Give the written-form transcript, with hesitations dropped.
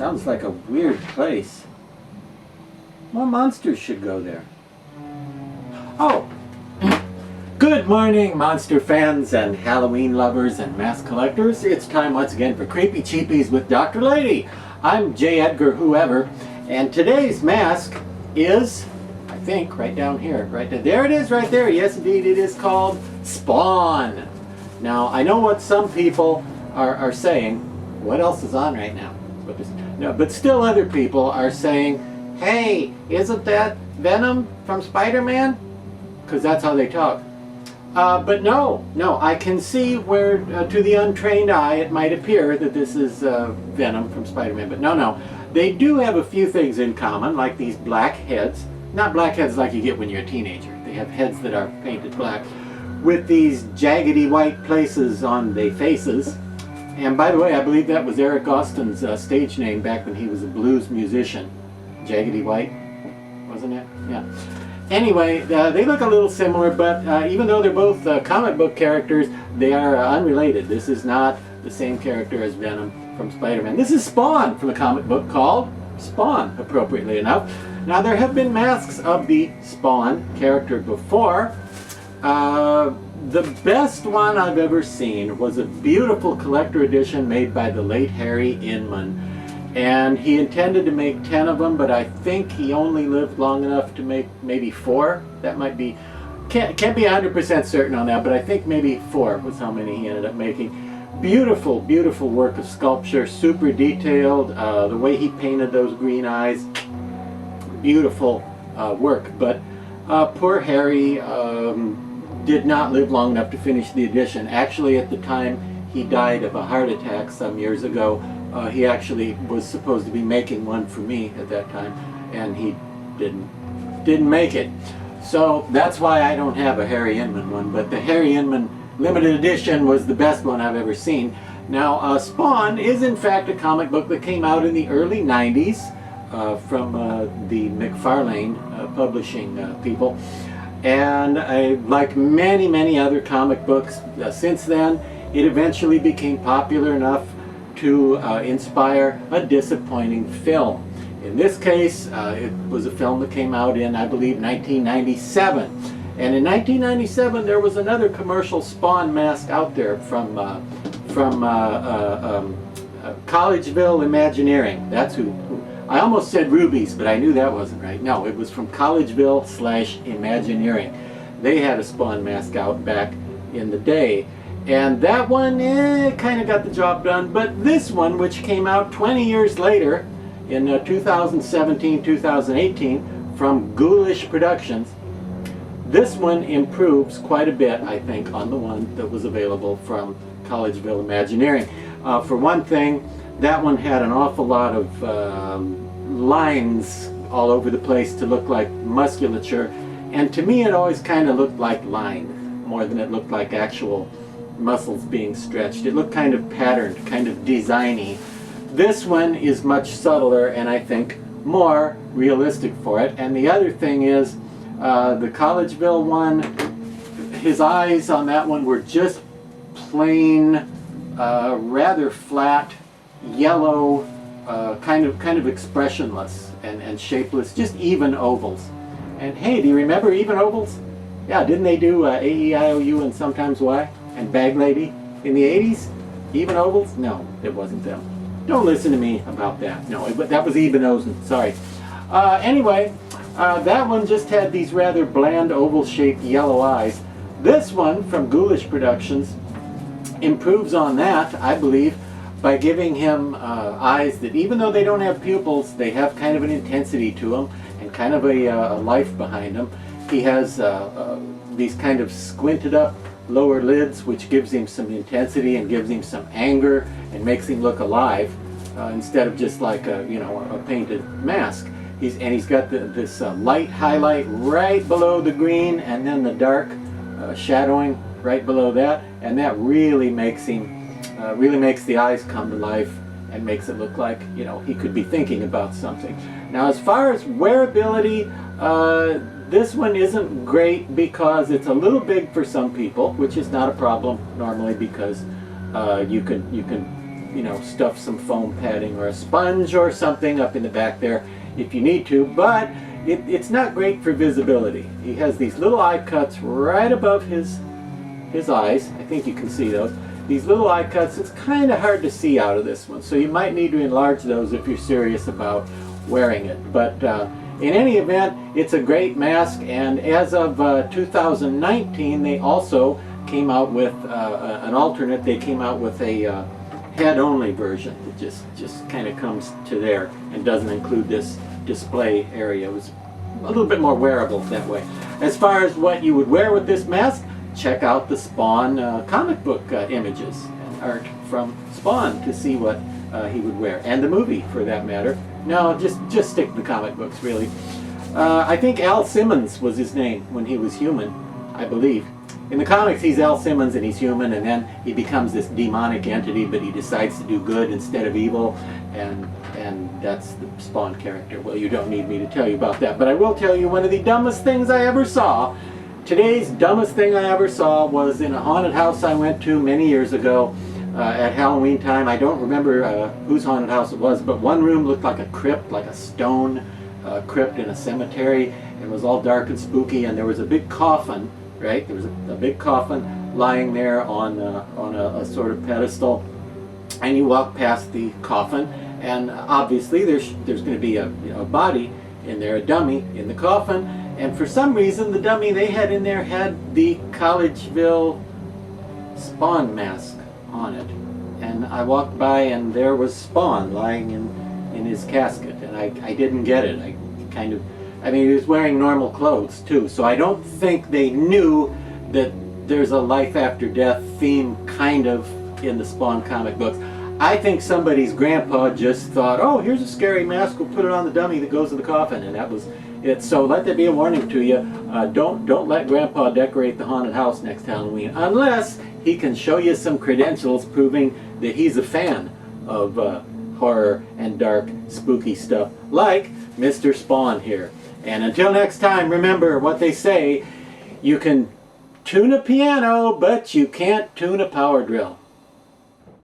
Sounds like a weird place. More monsters should go there. Oh! Good morning, monster fans and Halloween lovers and mask collectors. It's time once again for Creepy Cheapies with Dr. Lady. I'm J. Edgar Whoever, and today's mask is, I think, right down here. Right there it is, right there. Yes, indeed, it is called Spawn. Now, I know what some people are saying. What else is on right now? No, but still other people are saying, hey, isn't that Venom from Spider-Man? Because that's how they talk. But no, I can see where, to the untrained eye, it might appear that this is Venom from Spider-Man. But no. They do have a few things in common, like these black heads. Not black heads like you get when you're a teenager. They have heads that are painted black, with these jaggedy white places on their faces. And by the way, I believe that was Eric Austin's stage name back when he was a blues musician. Jaggedy White, wasn't it? Yeah. Anyway, they look a little similar, but even though they're both comic book characters, they are unrelated. This is not the same character as Venom from Spider-Man. This is Spawn from a comic book called Spawn, appropriately enough. Now, there have been masks of the Spawn character before. The best one I've ever seen was a beautiful collector edition made by the late Harry Inman. And he intended to make 10 of them, but I think he only lived long enough to make maybe 4. That might be, can't be 100% certain on that, but I think maybe 4 was how many he ended up making. Beautiful, beautiful work of sculpture, super detailed. The way he painted those green eyes, beautiful work. But poor Harry did not live long enough to finish the edition. Actually, at the time he died of a heart attack some years ago, he actually was supposed to be making one for me at that time, and he didn't make it. So that's why I don't have a Harry Inman one, but the Harry Inman limited edition was the best one I've ever seen. Now, Spawn is in fact a comic book that came out in the early 90s from the McFarlane publishing people. And like many other comic books since then, it eventually became popular enough to inspire a disappointing film. In this case, it was a film that came out in, I believe, 1997. And in 1997, there was another commercial Spawn mask out there from Collegeville Imagineering. That's who. I almost said Rubies, but I knew that wasn't right. No, it was from Collegeville/Imagineering. They had a Spawn mask out back in the day. And that one kind of got the job done. But this one, which came out 20 years later, in 2017-2018, from Ghoulish Productions, this one improves quite a bit, I think, on the one that was available from Collegeville Imagineering. For one thing, that one had an awful lot of lines all over the place to look like musculature, and to me it always kind of looked like line more than it looked like actual muscles being stretched. It looked kind of patterned, kind of designy. This one is much subtler and I think more realistic for it. And the other thing is, the Collegeville one, his eyes on that one were just plain, rather flat, yellow, kind of expressionless and shapeless, just even ovals. And hey, do you remember even ovals? Yeah, didn't they do A-E-I-O-U and sometimes Y and Bag Lady in the 80s? Even ovals? No, it wasn't them. Don't listen to me about that. No, that was Even Ozen. Sorry. Anyway, that one just had these rather bland oval-shaped yellow eyes. This one from Ghoulish Productions improves on that, I believe, by giving him eyes that, even though they don't have pupils, they have kind of an intensity to them and kind of a life behind them. He has these kind of squinted up lower lids, which gives him some intensity and gives him some anger and makes him look alive instead of just like a painted mask. He's got this light highlight right below the green, and then the dark shadowing right below that, and that really makes the eyes come to life and makes it look like he could be thinking about something. Now, as far as wearability, this one isn't great because it's a little big for some people, which is not a problem normally because you can you know, stuff some foam padding or a sponge or something up in the back there if you need to, but it's not great for visibility. He has these little eye cuts right above his eyes. I think you can see those. These little eye cuts, it's kind of hard to see out of this one, so you might need to enlarge those if you're serious about wearing it. But in any event, it's a great mask, and as of 2019, they also came out with an alternate. They came out with a head-only version that just kind of comes to there and doesn't include this display area. It was a little bit more wearable that way. As far as what you would wear with this mask, check out the Spawn comic book images and art from Spawn to see what he would wear, and the movie for that matter. No, just stick to the comic books, really. I think Al Simmons was his name when he was human, I believe. In the comics, he's Al Simmons and he's human, and then he becomes this demonic entity, but he decides to do good instead of evil, and that's the Spawn character. Well, you don't need me to tell you about that, but I will tell you one of the dumbest things I ever saw. Today's dumbest thing I ever saw was in a haunted house I went to many years ago at Halloween time. I don't remember whose haunted house it was, but one room looked like a crypt, like a stone crypt in a cemetery. It was all dark and spooky, and there was a big coffin, right? There was a big coffin lying there on a sort of pedestal, and you walk past the coffin, and obviously there's going to be a body in there, a dummy in the coffin, and for some reason the dummy they had in there had the Collegeville Spawn mask on it, and I walked by and there was Spawn lying in his casket, and I didn't get it. I mean, he was wearing normal clothes too, so I don't think they knew that there's a life after death theme kind of in the Spawn comic books. I think somebody's grandpa just thought, oh, here's a scary mask, we'll put it on the dummy that goes in the coffin, and that was it. So let that be a warning to you. Don't let grandpa decorate the haunted house next Halloween, unless he can show you some credentials proving that he's a fan of horror and dark, spooky stuff, like Mr. Spawn here. And until next time, remember what they say, you can tune a piano, but you can't tune a power drill.